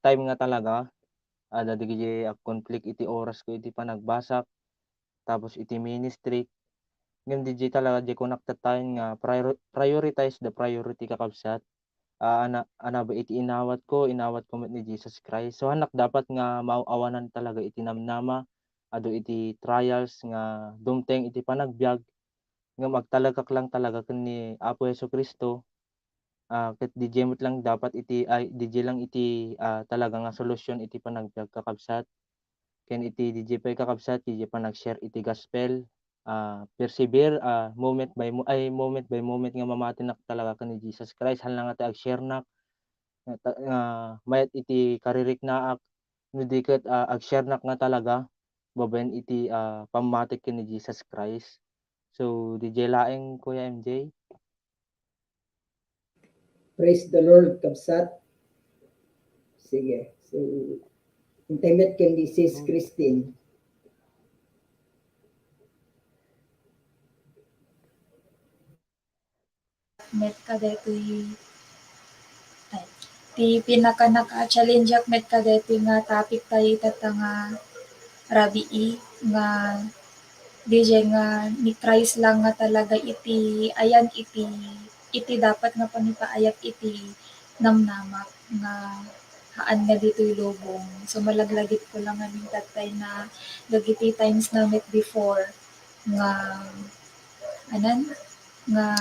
time nga talaga, ada DJ conflict iti oras ko iti panagbasak, tapos iti ministry. Ngem DJ talaga di connected tayo nga prioritize the priority kakabsat. Ana ba iti inawat ko met ni Jesus Christ. So hanak dapat nga maawanan talaga iti namnama, adu iti trials nga dumteng iti panagbiag, nga magtalagak lang talaga ken ni Apo Jesucristo. Ket DJ met lang dapat iti DJ lang iti talaga nga solusyon iti panagbiag kakabsat. Ken iti DJ pay kakabsat, DJ pa nag-share iti gospel. Persevere moment by moment nga mamatinak talaga ken ni Jesus Christ. Hal nga ti ag-share nak mayat iti karirik naak no di ket ag-share nak nga talaga babaen iti pammatik ken ni Jesus Christ. So DJ laeng Kuya MJ. Praise the Lord, kabsat. Sige. So, intimate ken ni Sis Christine. Met kada ito'y Ti pinaka naka-challenge met kadeti nga topic tayo itata nga rabii nga DJ nga ni Christ lang nga talaga iti ayan iti dapat nga panipaayat iti namnamak nga haan nga dito'y lubong. So malaglagit ko lang nga tatay na dagiti times na met before nga anan nga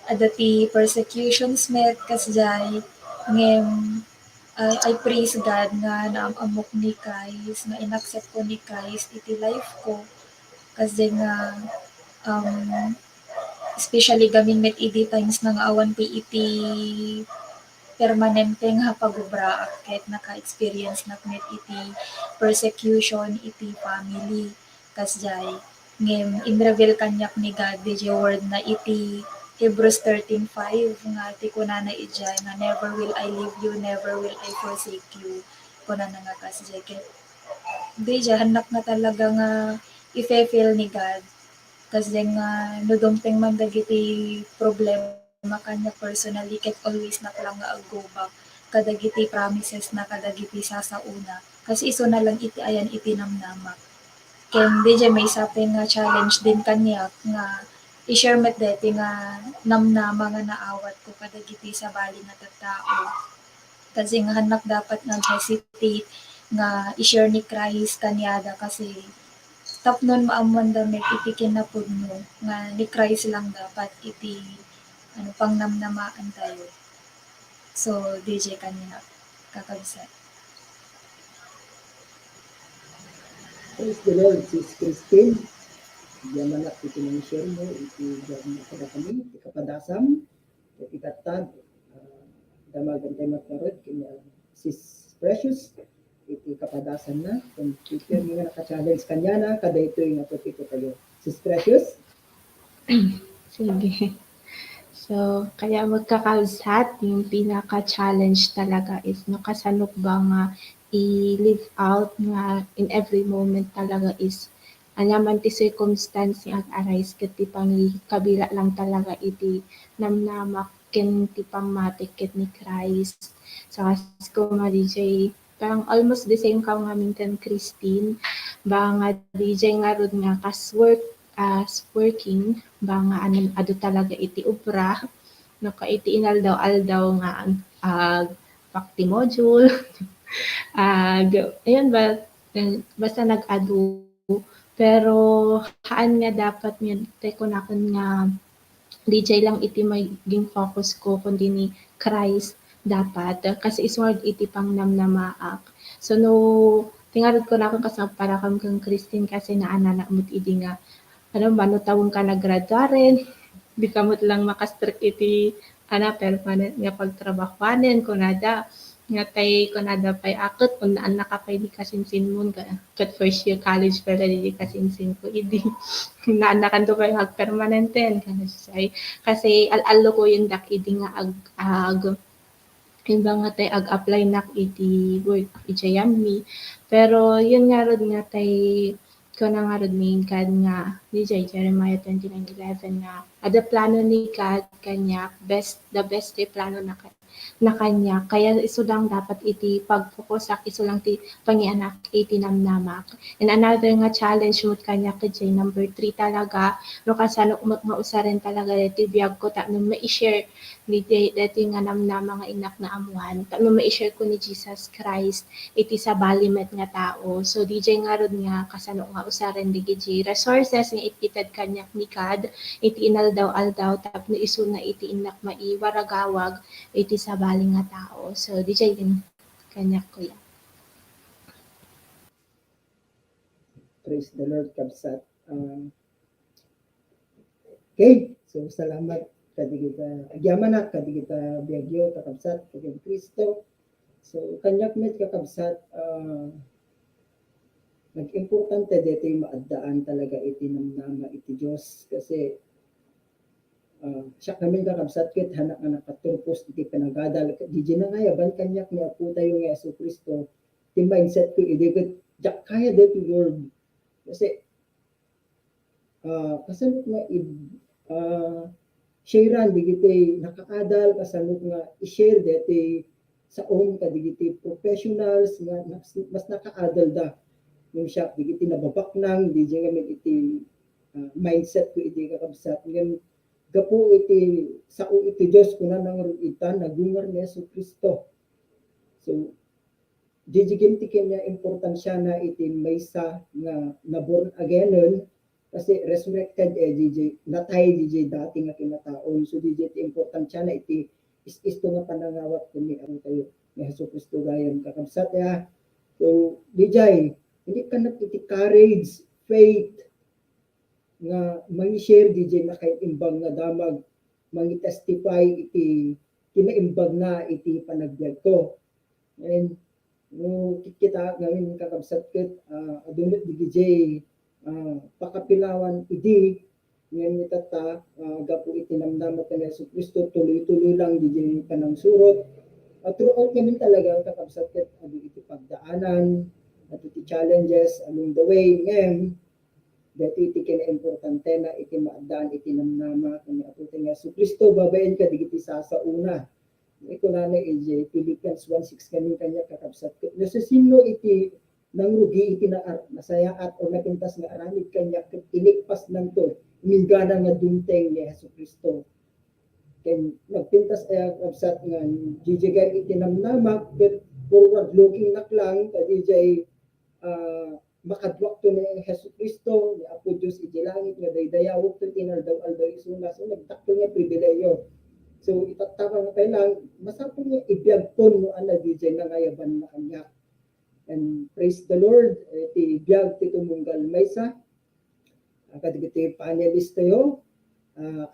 adati persecutions met kasjay ngem I praise God nga naamamok ni Christ nga inaccept ko ni Christ iti life ko kasi nga especially gamin met iti times nga awan pi iti permanente nga pagubraak kahit naka-experience na met iti persecution iti family kasjay ngem inreveal kanyak ni God di word na iti Hebrews 13:5 nga ti kunana ijay nga never will I leave you, never will I forsake you. Kunana nga kasjay ket di hanak nga talaga nga ife-feel ni God kasi nga nudumteng man dagiti problema kanya personally ket always naklang nga ag-go back kadagiti promises na kadagiti sasauna kasi iso na lang iti ayan iti namnamak. Ken DJ may isapin nga challenge din kaniya nga i-share met deti nga namnama nga naawat ko kadagiti sa bali nga tattao. Kasi nga hanak dapat nga hesitate nga i-share ni Christ kanyada kasi tapnon maamuan damit iti kinapudno nga ni Christ lang dapat iti pang namnamaan tayo. So DJ kanina kakabsat. Praise the Lord, Sis Christine. Diyan na iti nang share mo, iti diyan na kami, iti kapadasam, iti katag, damagan tayo matmarod, kanya Sis Precious, iti kapadasam na, kung iti nga naka-challenge kanya na, kada ito yung napapito tayo. Sis Precious? Sige. So, kaya magkakabsat, yung pinaka-challenge talaga is nakasanok ba nga i-live out nga in every moment talaga is anyaman ti circumstance nga arise ket ti kabila lang talaga iti namnamak ken ti pammatik ket ni Christ. So, ko nga DJ, parang almost the same ka nga minten Christine, ba nga DJ nga rod nga kas working ba nga ado talaga iti ubra no ka iti inaldaw-aldaw nga facti module ayun ba basta nag-ado pero haan nga dapat nga teko na kun nga DJ lang iti maging focus ko kundi ni Christ dapat kasi isword iti pang namnamaak so no tingarod ko na akong kasama para kang Christine kasi naanana mo idi nga manutawon ka nagradua rin, di kamot lang makastrict iti permanent nga pagtrabahuanen kunada nga tay kunada pay akot kun naan nakapay di kasinsin mo kat first year college pala di kasinsin ko idi naan nakanto pay ag permanenten kasi al-allo ko yung dak idi nga ag iba nga tay ag-apply nak iti work ijayami pero yun nga rod nga tay ko na nga rod ni God nga DJ Jeremiah 29:11 nga ada plano ni God kanya the best day plano na kanya kaya iso lang dapat iti pag-focus iso lang ti pangianak iti namnamak and another nga challenge mo kanya kay number 3 talaga no kasano mausaren talaga iti biyag ko ta no ma-share ni dati nga namnama nga inak na amuan ta no ma-share ko ni Jesus Christ iti sa balimet nga tao so DJ nga rod nga kasano nga usaren di resources nga ititad kanyak ni God iti inaldaw-aldaw tapno iso na iti inak maiwaragawag iti sa bali nga tao. So, DJ din kanyak ko yan. Praise the Lord, kabsat. Okay, so salamat kadigita agyaman na kadigita biyagyo kakabsat kagin Kristo. So kanyak met kakabsat nag-importante dito yung maadaan talaga iti namnama iti Diyos kasi siya kami kakabsat ket hanak nga nakatulpos iti panagadal di na nga yaban kanyak ni Apo tayo nga Yesu Kristo ti mindset ko idiget jak kaya dito Lord kasi kasanot nga sharean digiti nakaadal kasanot nga i-share dito sa own kadigiti professionals nga mas nakaadal da yung siya digiti nababak nang di ngamin iti mindset ko iti kakabsat ngam gapo iti sao iti Dios kuna nang ita nagungar ni Yesu Kristo. So jijigim ti kanya importansya na iti maysa nga na born again kasi resurrected natay dati nga kinataon. So ti importansya na iti isto nga panangawat kuni ang tayo ni Hesus Kristo gayon kakabsat ya. So hindi ka na iti courage, faith nga mangi-share DJ na kay imbang nga damag mangi-testify iti kinaimbag na iti panagbiag ko. And no kita ngayon kakabsat ket adunot di DJ pakapilawan idi ngayon itata gapo iti namnama ni Hesus Kristo tuloy-tuloy lang DJ kanang surot at throughout ngayon talaga kakabsat ket adu iti pagdaanan at iti challenges along the way ngayon dati iti kina-importante na iti maadaan iti namnama ni Apo ni Hesus Kristo babaen ka digiti sa una. Ito na EJ Philippians 1:6 kanya kakabsat ko. Nasasino iti nangrugi iti nasaya at o napintas nga aramid kanya inikpas ng to minggana nga dunteng ni Hesus Kristo. Ken nagpintas ay kakabsat nga jijigan iti namnama but forward looking naklang ka DJ makadwak to ni Hesus Kristo ni Apo Diyos iti langit nga daydayawok to tinaldaw-aldaw isuna so nagtakto nga pribileyo. So itatama nga kailang masapong nga ibiyagton mo ana DJ na ngayaban na kanya. And praise the Lord, iti biyag ti tumunggal maysa. Kadigiti panelist tayo.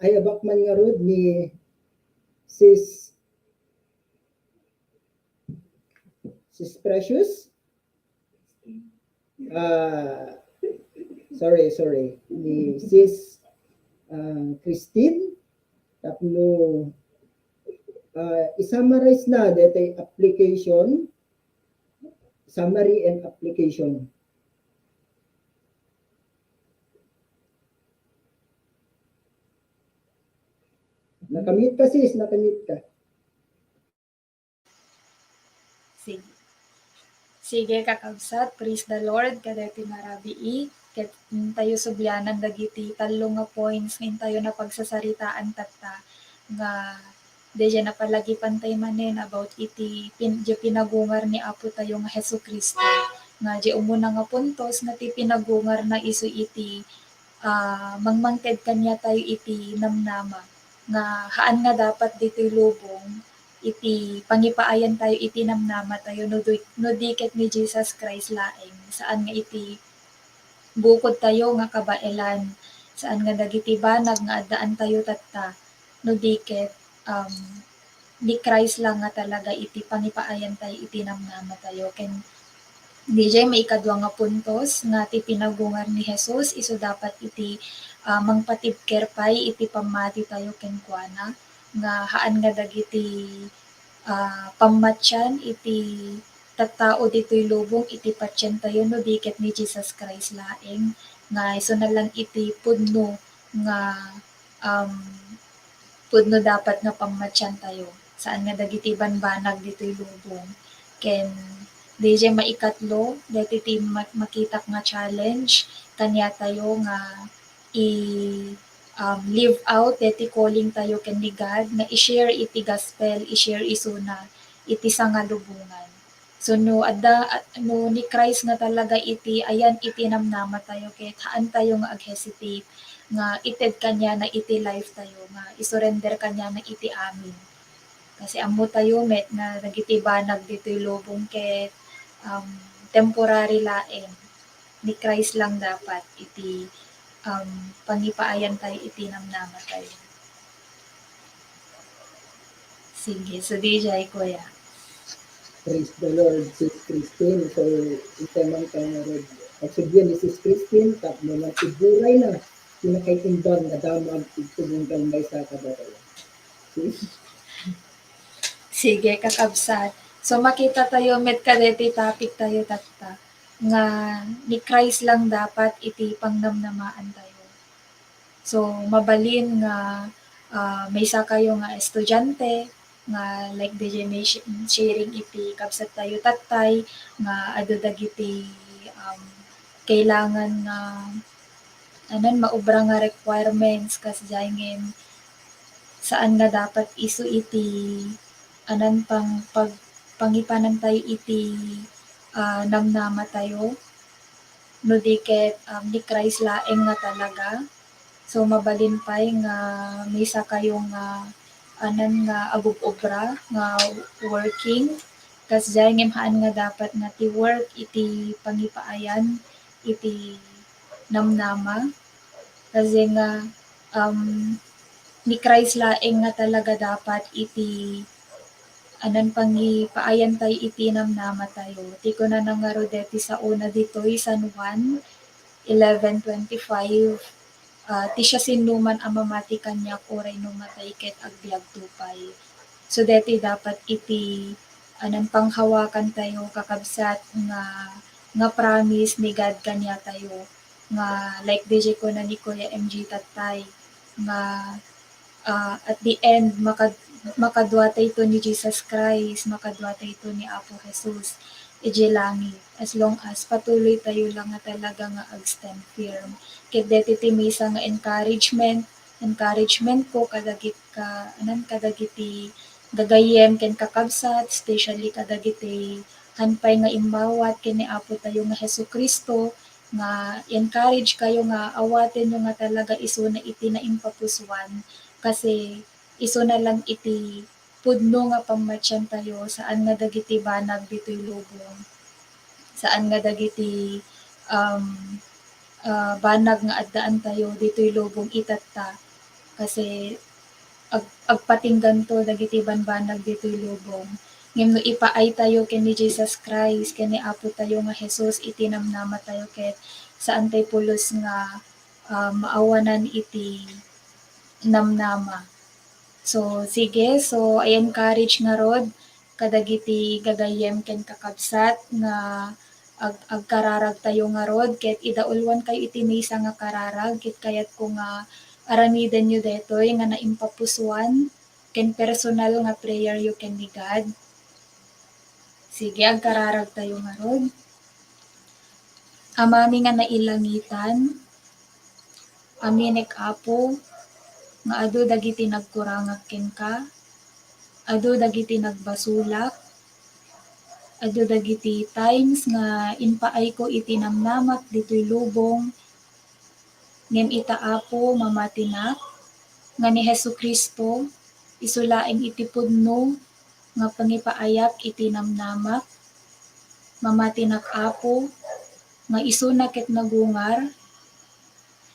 Ayabak man nga rod ni Sis Precious. Sorry. Ni Sis Christine. Tapno i-summarize na dito application, summary and application. Nakamute ka sis, nakamute ka. Sige kakabsat, praise the Lord, kadeti marabii, ket tayo subyanan dagiti talo nga points ngayon tayo na pagsasaritaan tata nga deja na palagi pantay manen about iti pinagungar ni Apo tayo nga Hesus Kristo nga di umuna nga puntos nga ti pinagungar na isu iti mangmangked kanya tayo iti namnama nga haan nga dapat dito lubong iti pangipaayan tayo iti namnama tayo no diket ni Jesus Christ laeng saan nga iti bukod tayo nga kabaelan saan nga dagiti banag nga addaan tayo tatta no diket ni Christ lang nga talaga iti pangipaayan tayo iti namnama tayo ken DJ may ikadwa nga puntos nga ti pinagungar ni Jesus isu dapat iti mangpatibker pay iti pamati tayo ken kuana nga haan nga dagiti pamatyan iti tattao ditoy lubong iti patyan tayo no diket ni Jesus Christ laeng nga iso na lang iti pudno nga pudno dapat nga pamatyan tayo saan nga dagiti banbanag ditoy lubong ken DJ maikatlo dati ti makitak nga challenge kanya tayo nga live out dati calling tayo ken ni God nga i-share iti gospel, i-share isuna iti sangalubungan. So no ni Christ nga talaga iti ayan iti namnama tayo ket haan tayo nga ag-hesitate nga ited kanya na iti life tayo nga isurrender kanya na iti amin. Kasi ammo tayo met na dagiti banag ditoy lubong ket temporary laeng ni Christ lang dapat iti pangipaayan tayo iti namnama tayo. Sige, so DJ Kuya. Praise the Lord, Sis Christine. So, itemang ka nga rin. Pagsugyan ni Sis Christine, tap mo lang siguray na pinakaitimbang na damag itubunggal may sa kabaraya. Sige, kakabsat. So, makita tayo, met kadeti topic tayo tatta. Nga ni Christ lang dapat iti pangnamnamaan tayo. So, mabalin nga may isa kayo nga estudyante, nga like DJ may sharing iti kabsat tayo tatay nga adu dagiti kailangan nga anan maubra nga requirements kas jaingen saan nga dapat isu iti anan pangipanan tayo iti namnama tayo no di ket ni Christ laeng nga talaga. So mabalin pay nga misa kayo nga anan nga agub-obra nga working kas jaingen haan nga dapat nga ti work iti pangipaayan iti namnama kasi nga ni Christ laeng nga talaga dapat iti anan pangipaayan tayo iti namnama tayo. Ti ko na nangaro deti sa una ditoy San Juan 11:25 ti siya sinuman ang mamati kanyak oray numatay ket agbiag tupay. So deti dapat iti anan panghawakan tayo kakabsat nga promise ni God kanya tayo nga like DJ ko na ni Kuya MG tatay nga at the end makadwa tayo ni Jesus Christ, makadwa tayo ni Apo Jesus ije langit as long as patuloy tayo lang nga talaga nga ag-stand firm. Ket deti ti misa nga encouragement ko kadagiti gagayem ken kakabsat especially kadagiti hanpay nga imbawat ken ni Apo tayo nga Hesukristo nga encourage kayo nga awaten nyo nga talaga isu na iti na impapuswan kasi isu na lang iti pudno nga pammatyan tayo saan nga dagiti banag ditoy lubong saan nga dagiti banag nga addaan tayo ditoy lubong itatta kasi agpatinggan to dagiti banbanag ditoy lubong ngem no ipaay tayo ken ni Jesus Christ ken ni Apo tayo nga Jesus iti namnama tayo ket saan tayo pulos nga maawanan iti namnama. So sige, so I encourage nga rod kadagiti gagayem ken kakabsat nga agkararag tayo nga rod ket idaulwan kayo iti maysa nga kararag ket kayat ko nga aramiden nyo detoy nga naimpapuswan ken personal nga prayer you ken ni God. Sige, agkararag tayo nga rod. Amami nga nailangitan, aminek Apo, nga adu dagiti nagkurangak ken ka, adu dagiti nagbasulak, adu dagiti times nga inpaay ko iti namnamak ditoy lubong, ngem ita Apo mamatinak, nga ni Hesukristo, isulaeng iti pudno, nga pangipaayak iti namnamak, mamatinak Apo, nga isuna ket nagungar,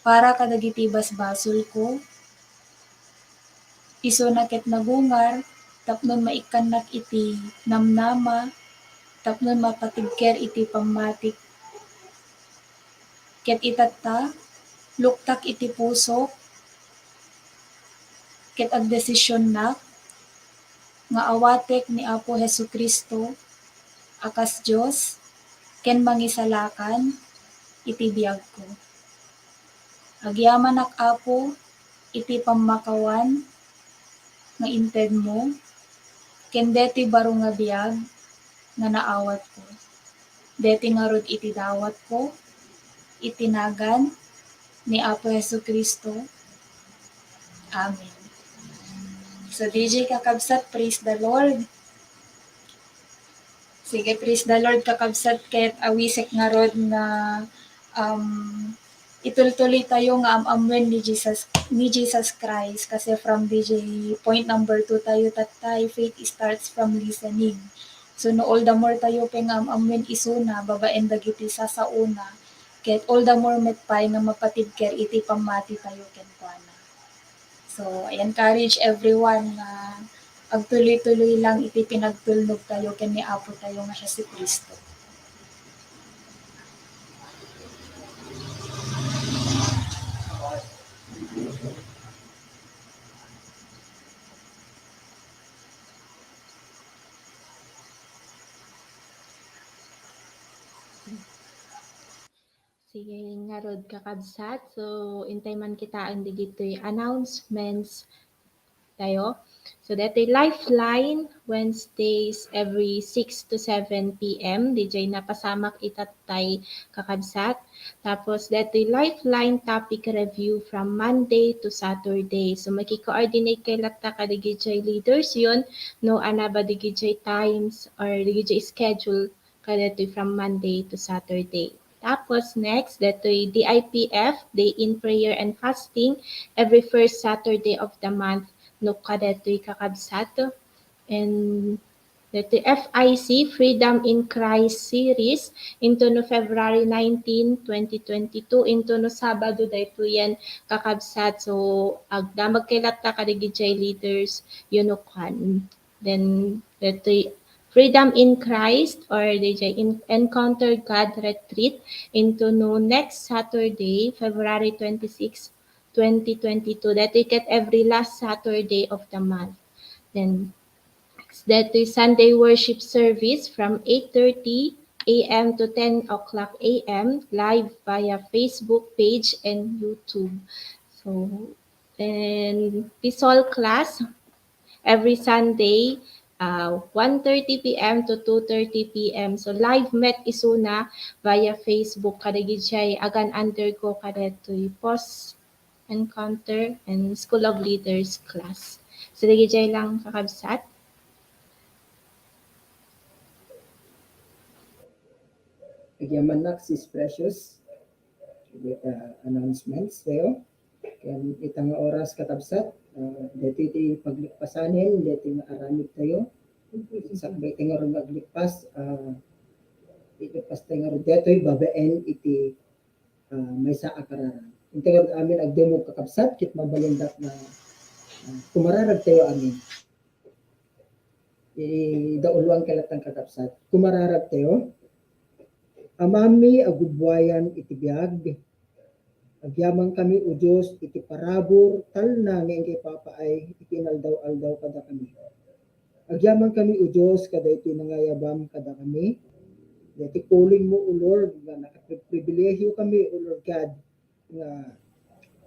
para kadagiti basbasol ko, isuna ket nagungar, tapnon maikkanak iti namnama, tapnon mapatigker iti pammatik. Ket itatta, luktak iti pusok, ket agdesisyon nak, nga awatek ni Apo Hesukristo, akas Dios, ken mangisalakan, iti biag ko. Agyaman ak Apo, iti pammakawan, nga inted mo, ken deti baro nga biag, nga naawat ko. Deti nga rod iti dawat ko, itinagan ni Apo Hesukristo. Amen. So DJ kakabsat, praise the Lord. Sige, praise the Lord kakabsat ket awisek nga rod nga itultuloy tayo nga amamwen ni Jesus Christ kasi from DJ point number 2 tayo tatay, faith starts from listening. So no all the more tayo nga amamwen isuna babaen dagiti sasauna ket all the more met pay nga mapatidker iti pammati tayo ken kuana. So I encourage everyone na agtuloy-tuloy lang iti pinagtulnog tayo ken ni Apo tayo nga Hesukristo. Sige nga rod kakabsat. So intay man kitaan digitoy announcements tayo. So dato'y Lifeline, Wednesdays every 6 to 7 p.m. DJ napasamak itatay kakabsat. Tapos dato'y Lifeline topic review from Monday to Saturday. So makiko-coordinate kay latta ka DJ leaders yun, no ana ba DJ times or DJ schedule ka dato'y from Monday to Saturday. Tapos next, dato'y DIPF, Day in Prayer and Fasting, every first Saturday of the month, no kadato'y kakabsat. And dato'y FIC, Freedom in Christ series, into no February 19, 2022, into no Sabado dayto yan kakabsat. So, agdamag kay latta ka DJ leaders, yun no kan. Then, dato'y Freedom in Christ or DJ Encounter God Retreat into no next Saturday, February 26, 2022. That we get every last Saturday of the month. Then that is Sunday worship service from 8:30 a.m. to 10 o'clock a.m. live via Facebook page and YouTube. So, and Pisol class every Sunday, 1:30 p.m. to 2:30 p.m. So live met isuna via Facebook kada gid agan undergo kada to'y post encounter and School of Leaders class. So gid lang kakabsat. Agyaman nak sis Precious. Announcements tayo. Kaya itang oras katabsat. Dito iti paglikpasanin, dito nga aramid tayo. Sakbay tayo nga rin maglikpas. Ilikpas tayo nga rin dito, babaen iti may sa akararan. Ito nga amin agdemo kakabsat, kit mabalindak na kumararag tayo amin. Dauluan kalatang kakabsat. Kumararag tayo. Amami agubwayan iti biyag. Agyaman kami o Diyos iti parabor tal na ngayon kay Papa ay itinaldaw-aldaw kada kami. Agyaman kami o Diyos kada iti nangayabam kada kami. Iti calling mo o Lord na nakapribilehiyo kami o Lord God nga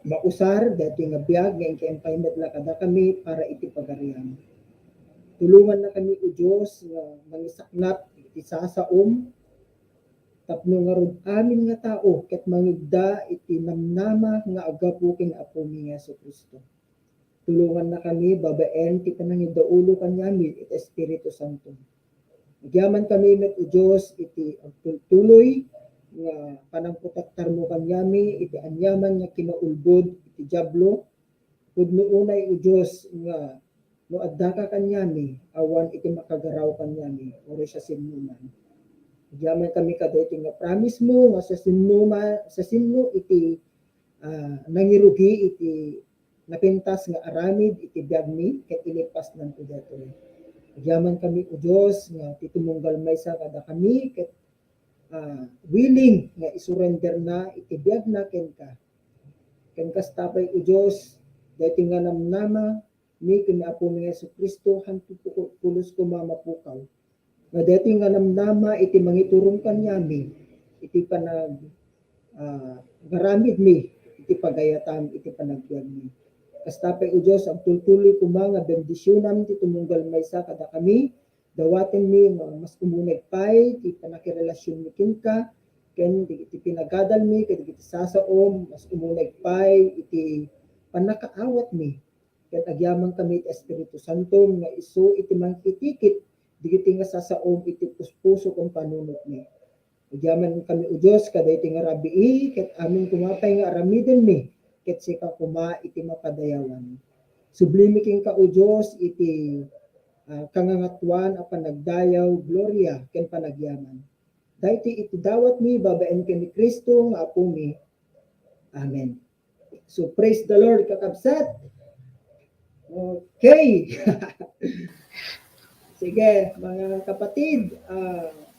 mausar dati nga biyag ngayon kay empaymet kada kami para iti pagarian. Tulungan na kami o Diyos nga mangisaknap iti sasaom tapno nga rod amin nga tao ket mangigda iti namnama nga agapu king Apo ni Hesus Kristo. Tulungan na kami babaen ti panangidaulo kanyami iti Espiritu Santo. Agyaman kami met o Dios iti agtuloy nga panangprotektar mo kanyami iti anyaman nga kinaulbod iti diablo pudno unay o Dios nga no adda ka kanyami awan iti makagaraw kanyami ori sa sinuman. Diyaman kami kadito nga promise mo nga sa sinno iti nangirugi iti napintas nga aramid iti biyagmi ket ilipas nanto detoy. Diyaman kami o Dios nga titumunggal maysa kada kami ket willing nga isurrender na iti biyag na ken kastapay o Dios dayto nga namnama ni ken Apo ni Hesus Kristo hanto pulos ko mamapukaw. Nga dati nga namnama iti mangiturong kanyami, iti panag garamid mi, iti pagayatan, iti panagbiag mi. Kastapay o Diyos, ang tultuloy ko mga bendisyonan, iti tumunggal maysa kada kami, dawatin mi, mas kumunag pay, iti panakirelasyon mi kinka, ken iti pinagadal mi, iti sasaom, mas kumunag pay, iti panakaawat mi, ken agyaman kami iti Espiritu Santo, nga isu iti mangkitikit, digiti nga sasaom iti puspuso kong panunot mi. Agyaman kami o Diyos, kada iti nga rabii, ket amin kumapay nga aramiden mi, ket sika kuma iti mapadayawan. Sublimi king ka o Diyos, iti kangangatuan a panagdayaw, gloria, ken panagyaman. Dayti iti dawat mi, babaen ken ni Kristo, nga Apo mi. Amen. So praise the Lord, kakabsat. Okay. Sige, mga kapatid,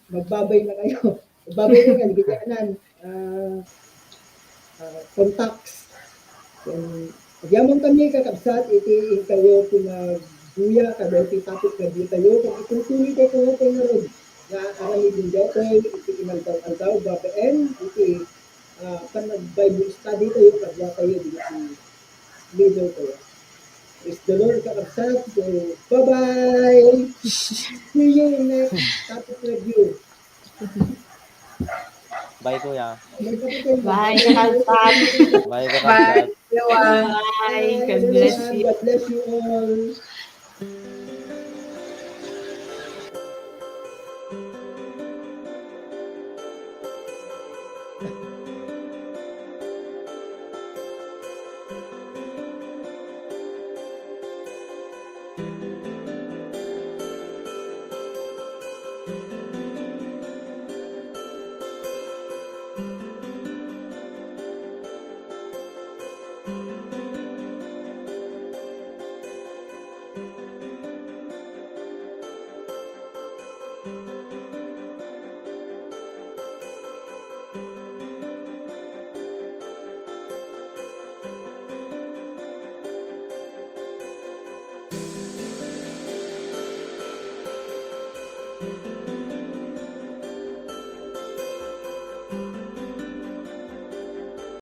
magbabay na kayo. Magbabay na kayo, bigyanan. Contacts. Agyaman kami kakabsat, iti kayo pinagbuya, kada iti topic na di kayo, kung itutuloy kayo kung ito nga rin, na arami din dito, iti inaldaw-aldaw, babaen, iti panag-Bible study kayo, kadya kayo, iti leader kayo. Praise the Lord, kakabsat. So, bye-bye! See you in next topic review. Bye, kuya. May kapatid, Bye, kakabsat. Bye, Bye, kakabsat. everyone. Bye. God everyone. bless you. God bless you all.